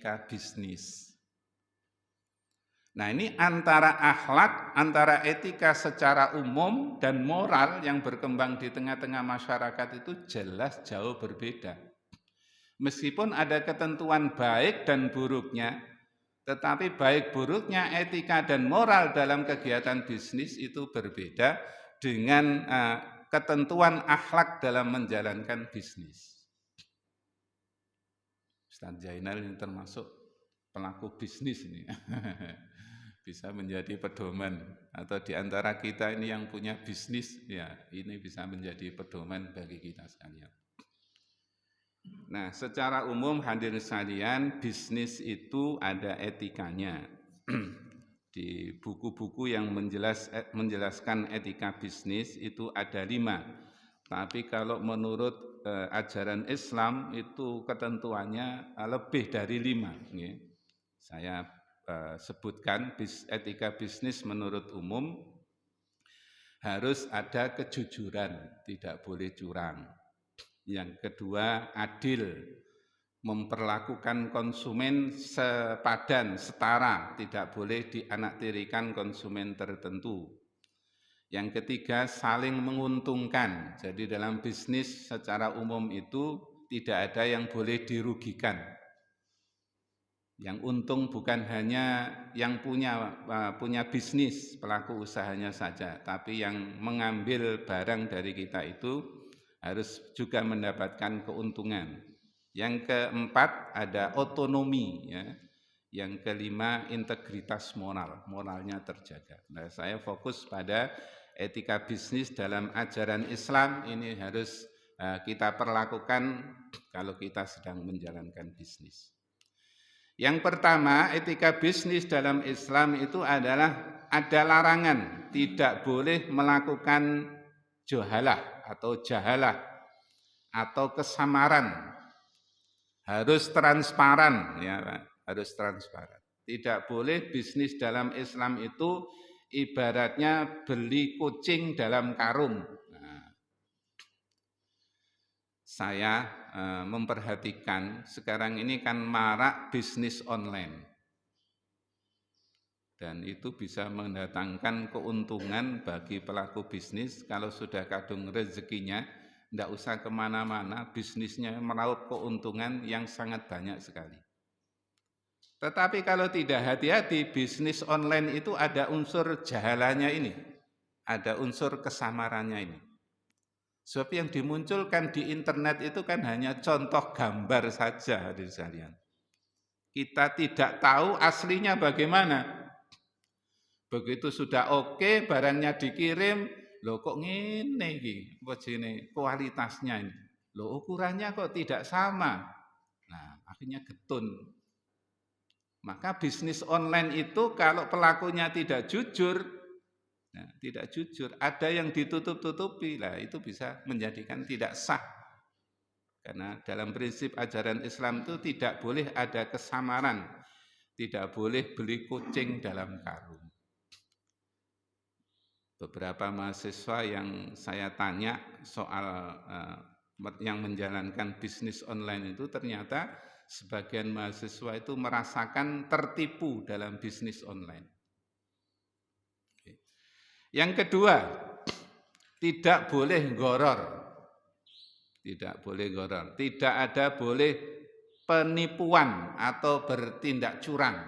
etika bisnis. Nah, ini antara akhlak, antara etika secara umum dan moral yang berkembang di tengah-tengah masyarakat itu jelas jauh berbeda. Meskipun ada ketentuan baik dan buruknya, tetapi baik buruknya etika dan moral dalam kegiatan bisnis itu berbeda dengan ketentuan akhlak dalam menjalankan bisnis. Ustaz Zainal ini termasuk pelaku bisnis ini. Bisa menjadi pedoman, atau di antara kita ini yang punya bisnis, ya ini bisa menjadi pedoman bagi kita sekalian. Nah, secara umum hadirin sekalian, bisnis itu ada etikanya. Di buku-buku yang menjelaskan etika bisnis itu ada 5. Tapi kalau menurut ajaran Islam itu ketentuannya lebih dari 5. Saya sebutkan etika bisnis menurut umum harus ada kejujuran, tidak boleh curang. Yang kedua, adil, memperlakukan konsumen sepadan, setara, tidak boleh dianaktirikan konsumen tertentu. Yang ketiga, saling menguntungkan. Jadi dalam bisnis secara umum itu tidak ada yang boleh dirugikan. Yang untung bukan hanya yang punya bisnis, pelaku usahanya saja, tapi yang mengambil barang dari kita itu harus juga mendapatkan keuntungan. Yang keempat ada otonomi, ya. Yang kelima integritas moral, moralnya terjaga. Nah, saya fokus pada etika bisnis dalam ajaran Islam ini harus kita perlakukan kalau kita sedang menjalankan bisnis. Yang pertama, etika bisnis dalam Islam itu adalah ada larangan, tidak boleh melakukan juhalah atau jahalah atau kesamaran. Harus transparan, ya Pak, harus transparan. Tidak boleh bisnis dalam Islam itu ibaratnya beli kucing dalam karung. Nah, saya memperhatikan sekarang ini kan marak bisnis online. Dan itu bisa mendatangkan keuntungan bagi pelaku bisnis. Kalau sudah kadung rezekinya, tidak usah kemana-mana, bisnisnya meraup keuntungan yang sangat banyak sekali. Tetapi kalau tidak hati-hati, bisnis online itu ada unsur jahalanya ini, ada unsur kesamarannya ini. Sebab yang dimunculkan di internet itu kan hanya contoh gambar saja, hadirin sekalian. Kita tidak tahu aslinya bagaimana. Begitu sudah oke, barangnya dikirim, loh kok ngene iki, kualitasnya ini. Loh ukurannya kok tidak sama. Nah, akhirnya getun. Maka bisnis online itu kalau pelakunya tidak jujur, ada yang ditutup-tutupi, lah itu bisa menjadikan tidak sah. Karena dalam prinsip ajaran Islam itu tidak boleh ada kesamaran, tidak boleh beli kucing dalam karung. Beberapa mahasiswa yang saya tanya soal yang menjalankan bisnis online itu ternyata sebagian mahasiswa itu merasakan tertipu dalam bisnis online. Yang kedua, tidak boleh goror. Tidak boleh goror. Tidak ada boleh penipuan atau bertindak curang.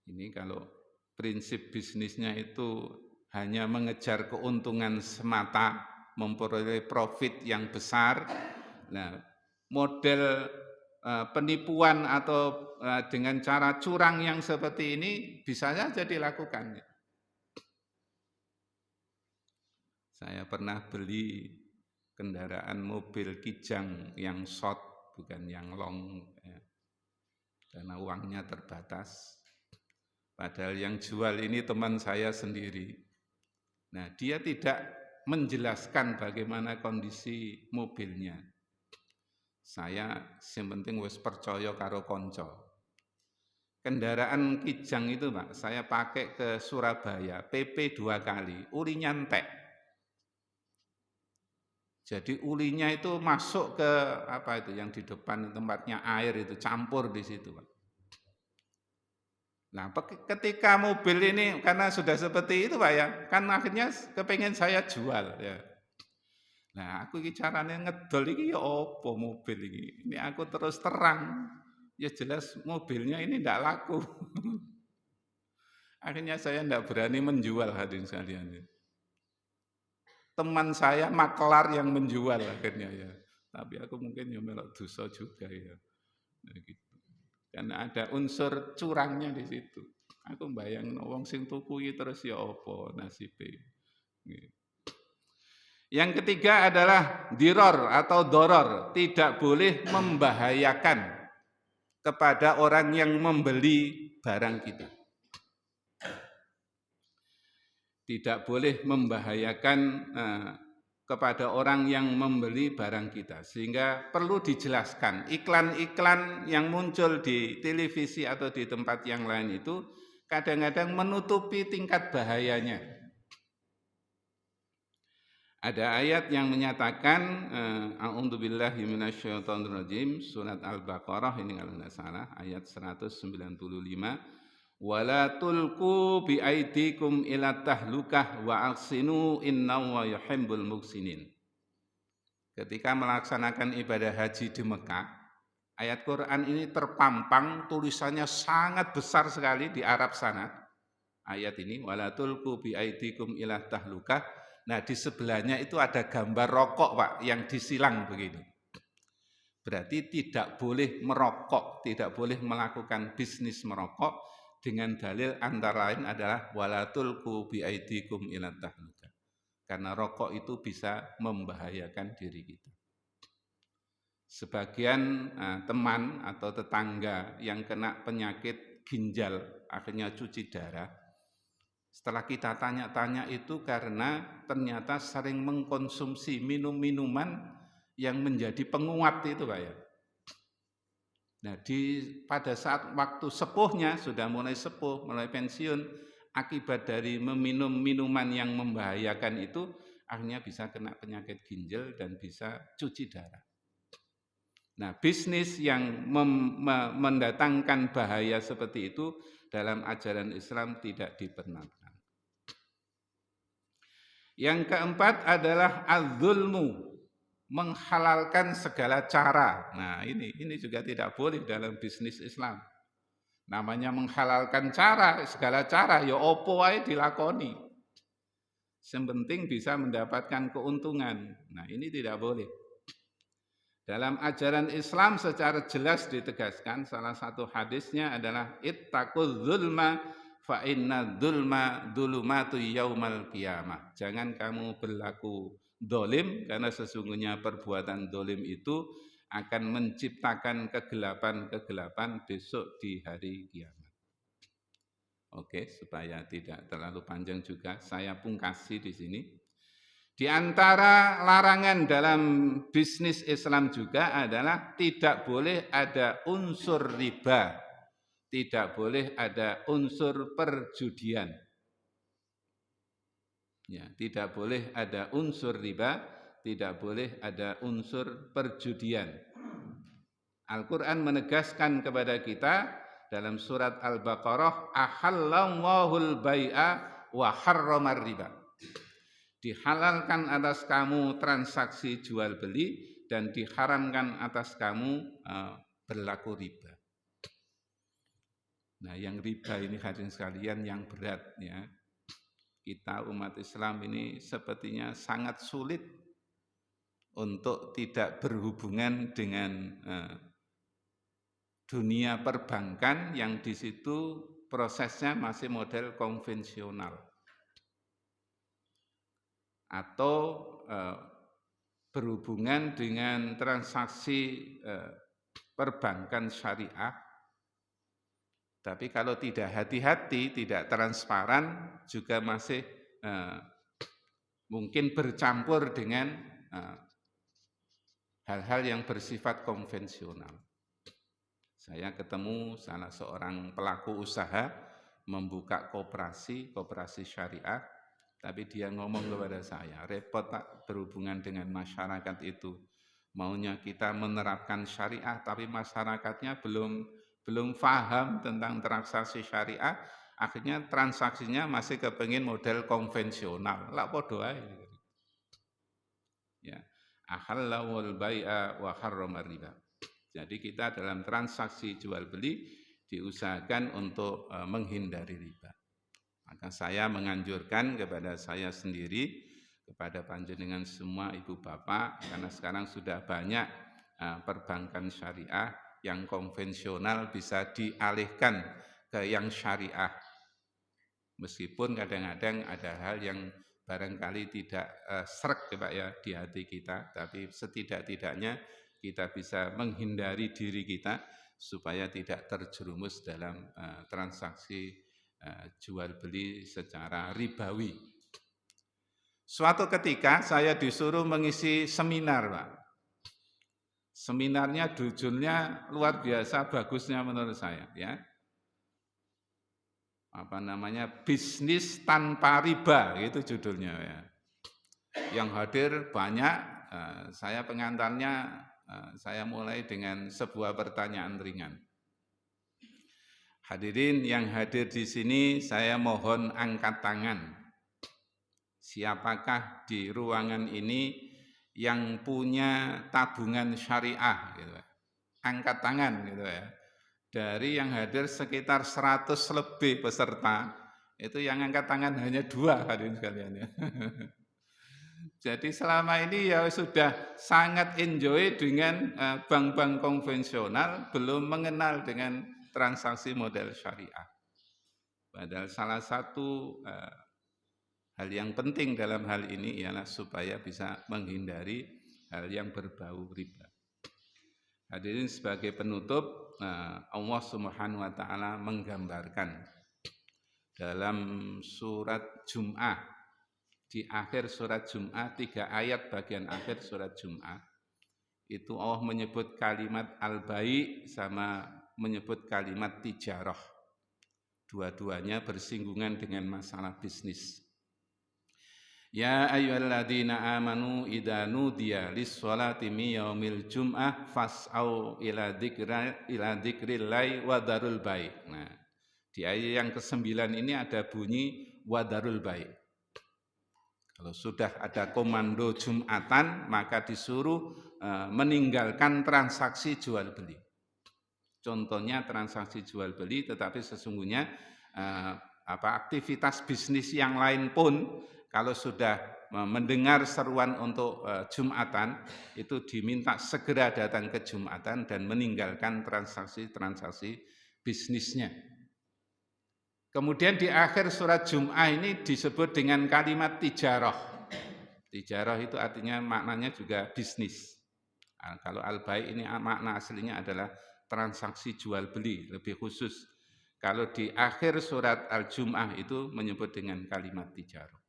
Ini kalau prinsip bisnisnya itu hanya mengejar keuntungan semata, memperoleh profit yang besar. Nah, model penipuan atau dengan cara curang yang seperti ini bisa saja dilakukan. Saya pernah beli kendaraan mobil Kijang yang short, bukan yang long, ya, karena uangnya terbatas. Padahal yang jual ini teman saya sendiri. Nah, dia tidak menjelaskan bagaimana kondisi mobilnya. Saya yang penting wis percaya karo konco. Kendaraan Kijang itu Pak, saya pakai ke Surabaya, PP 2 kali, uri nyantek. Jadi ulinya itu masuk ke apa itu yang di depan tempatnya air itu campur di situ, Pak. Nah, ketika mobil ini karena sudah seperti itu, Pak ya, kan akhirnya kepengen saya jual ya. Nah, aku ini caranya ngedol ini ya apa mobil ini? Ini aku terus terang, ya jelas mobilnya ini tidak laku. Akhirnya saya tidak berani menjual, hadirin sekalian. Teman saya maklar yang menjual akhirnya ya. Tapi aku mungkin ya melok dosa juga ya. Nah, gitu. Karena ada unsur curangnya di situ. Aku bayang wong sing tuku terus ya apa nasibe. Gitu. Yang ketiga adalah diror atau doror, tidak boleh membahayakan kepada orang yang membeli barang kita. Tidak boleh membahayakan kepada orang yang membeli barang kita. Sehingga perlu dijelaskan, iklan-iklan yang muncul di televisi atau di tempat yang lain itu kadang-kadang menutupi tingkat bahayanya. Ada ayat yang menyatakan a'udzubillahi minasyaitonirrajim, surat Al-Baqarah ini kalau tidak salah, ayat 195, wala tulqu biaidikum ila tahlukah wa ahsinu innallaha yuhibbul muhsinin. Ketika melaksanakan ibadah haji di Mekah, ayat Quran ini terpampang, tulisannya sangat besar sekali di Arab sana. Ayat ini wala tulqu biaidikum ila tahlukah. Nah, di sebelahnya itu ada gambar rokok, Pak, yang disilang begini. Berarti tidak boleh merokok, tidak boleh melakukan bisnis merokok dengan dalil antara lain adalah wala tulqu biaidikum ila tahlukah. Karena rokok itu bisa membahayakan diri kita. Sebagian teman atau tetangga yang kena penyakit ginjal akhirnya cuci darah. Setelah kita tanya-tanya itu karena ternyata sering mengkonsumsi minum-minuman yang menjadi penguat itu, Pak ya. Nah, pada saat waktu sepuhnya, sudah mulai sepuh, mulai pensiun, akibat dari meminum minuman yang membahayakan itu, akhirnya bisa kena penyakit ginjal dan bisa cuci darah. Nah, bisnis yang mendatangkan bahaya seperti itu dalam ajaran Islam tidak dibenarkan. Yang keempat adalah az-zulmu, menghalalkan segala cara. Nah, ini juga tidak boleh dalam bisnis Islam. Namanya menghalalkan cara, segala cara ya opo wae dilakoni. Sepenting bisa mendapatkan keuntungan. Nah, ini tidak boleh. Dalam ajaran Islam secara jelas ditegaskan, salah satu hadisnya adalah ittaquz zulma fa inna dzulma dzulumatu yaumal qiyamah. Jangan kamu berlaku dolim, karena sesungguhnya perbuatan dolim itu akan menciptakan kegelapan-kegelapan besok di hari kiamat. Oke, supaya tidak terlalu panjang juga, saya pungkasi di sini. Di antara larangan dalam bisnis Islam juga adalah tidak boleh ada unsur riba, tidak boleh ada unsur perjudian. Ya, tidak boleh ada unsur riba, tidak boleh ada unsur perjudian. Al-Quran menegaskan kepada kita dalam surat Al-Baqarah, ahallallahul bai'a wa harramar riba. Dihalalkan atas kamu transaksi jual beli dan diharamkan atas kamu berlaku riba. Nah, yang riba ini hadirin sekalian yang berat ya. Kita umat Islam ini sepertinya sangat sulit untuk tidak berhubungan dengan dunia perbankan yang di situ prosesnya masih model konvensional. Atau berhubungan dengan transaksi perbankan syariah, tapi kalau tidak hati-hati, tidak transparan, juga masih mungkin bercampur dengan hal-hal yang bersifat konvensional. Saya ketemu salah seorang pelaku usaha membuka koperasi syariah, tapi dia ngomong kepada saya, repot Pak berhubungan dengan masyarakat itu. Maunya kita menerapkan syariah, tapi masyarakatnya belum paham tentang transaksi syariah, akhirnya transaksinya masih kepengin model konvensional. Lah podo ae. Ya. Ahalla wal bai'a wa harrama riba. Jadi kita dalam transaksi jual beli diusahakan untuk menghindari riba. Maka saya menganjurkan kepada saya sendiri, kepada panjenengan semua ibu bapak, karena sekarang sudah banyak perbankan syariah yang konvensional bisa dialihkan ke yang syariah. Meskipun kadang-kadang ada hal yang barangkali tidak sreg ya Pak ya di hati kita, tapi setidak-tidaknya kita bisa menghindari diri kita supaya tidak terjerumus dalam transaksi jual beli secara ribawi. Suatu ketika saya disuruh mengisi seminar, Pak. Seminarnya judulnya luar biasa bagusnya menurut saya, ya. Apa namanya? Bisnis tanpa riba, itu judulnya ya. Yang hadir banyak, saya pengantarnya saya mulai dengan sebuah pertanyaan ringan. Hadirin yang hadir di sini, saya mohon angkat tangan. Siapakah di ruangan ini yang punya tabungan syariah? Gitu. Angkat tangan gitu ya. Dari yang hadir sekitar 100 lebih peserta, itu yang angkat tangan hanya 2 hadirin sekalian ya. Jadi selama ini ya sudah sangat enjoy dengan bank-bank konvensional, belum mengenal dengan transaksi model syariah. Padahal salah satu hal yang penting dalam hal ini ialah supaya bisa menghindari hal yang berbau riba. Hadirin sebagai penutup, Allah Subhanahu wa taala menggambarkan dalam surat Jum'ah, di akhir surat Jum'ah, 3 ayat bagian akhir surat Jum'ah, itu Allah menyebut kalimat al-bai' sama menyebut kalimat tijarah. Dua-duanya bersinggungan dengan masalah bisnis. Ya ayyuhalladzina amanu idza nudiya lis-sholati min yaumil jum'ah fas'au ila dzikrillahi wa dzarul bai'. Nah, di ayat yang ke-9 ini ada bunyi wa dzarul bai'. Kalau sudah ada komando Jumatan, maka disuruh meninggalkan transaksi jual beli. Contohnya transaksi jual beli, tetapi sesungguhnya aktivitas bisnis yang lain pun kalau sudah mendengar seruan untuk Jumatan, itu diminta segera datang ke Jumatan dan meninggalkan transaksi-transaksi bisnisnya. Kemudian di akhir surat Jum'ah ini disebut dengan kalimat tijarah. Tijarah itu artinya maknanya juga bisnis. Nah, kalau al-bai' ini makna aslinya adalah transaksi jual beli, lebih khusus. Kalau di akhir surat Al-Jum'ah itu menyebut dengan kalimat tijarah.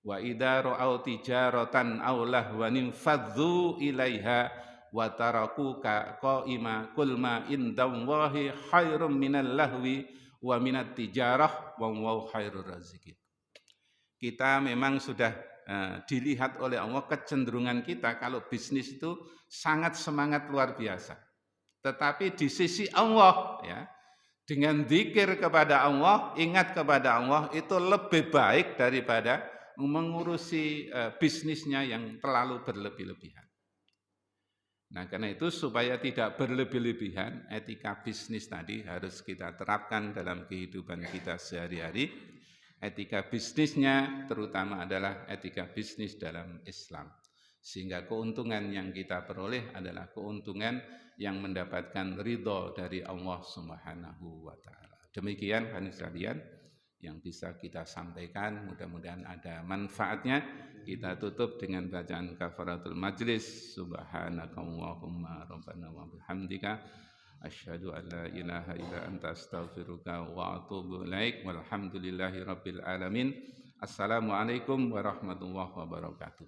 Wa idza ra'au tijaratan aw lahwan fadzu ilaiha wa tarakuka qa'ima qul ma indallahi khairum minal lahwi wa minat tijarah wa khairur raziqin. Kita memang sudah dilihat oleh Allah kecenderungan kita kalau bisnis itu sangat semangat luar biasa. Tetapi di sisi Allah ya, dengan zikir kepada Allah, ingat kepada Allah itu lebih baik daripada mengurusi bisnisnya yang terlalu berlebih-lebihan. Nah, karena itu supaya tidak berlebih-lebihan, etika bisnis tadi harus kita terapkan dalam kehidupan kita sehari-hari. Etika bisnisnya terutama adalah etika bisnis dalam Islam. Sehingga keuntungan yang kita peroleh adalah keuntungan yang mendapatkan ridho dari Allah Subhanahu wa taala. Demikian hadirin sekalian yang bisa kita sampaikan, mudah-mudahan ada manfaatnya. Kita tutup dengan bacaan kafaratul majlis. Subhanakallahumma rabbana wa bihamdika asyhadu an la ilaha illa anta astaghfiruka wa atubu ilaik. Walhamdulillahi rabbil alamin. Assalamualaikum warahmatullahi wabarakatuh.